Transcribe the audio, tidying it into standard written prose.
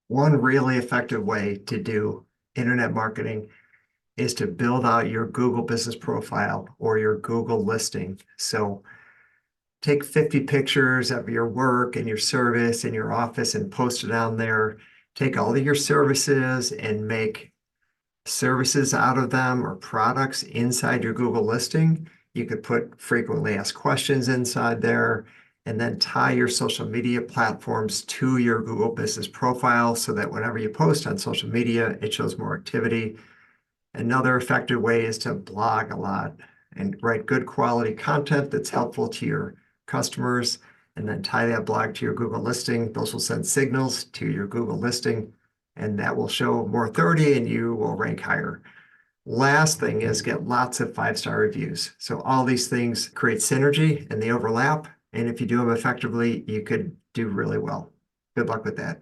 One really effective way to do internet marketing is to build out your Google business profile or your Google listing. So take 50 pictures of your work and your service in your office and post it on there. Take all of your services and make services out of them or products inside your Google listing. You could put frequently asked questions inside there and then tie your social media platforms to your Google business profile so that whenever you post on social media, it shows more activity. Another effective way is to blog a lot and write good quality content that's helpful to your customers, and then tie that blog to your Google listing. Those will send signals to your Google listing, and that will show more authority and you will rank higher. Last thing is get lots of five-star reviews. So all these things create synergy and they overlap. And if you do them effectively, you could do really well. Good luck with that.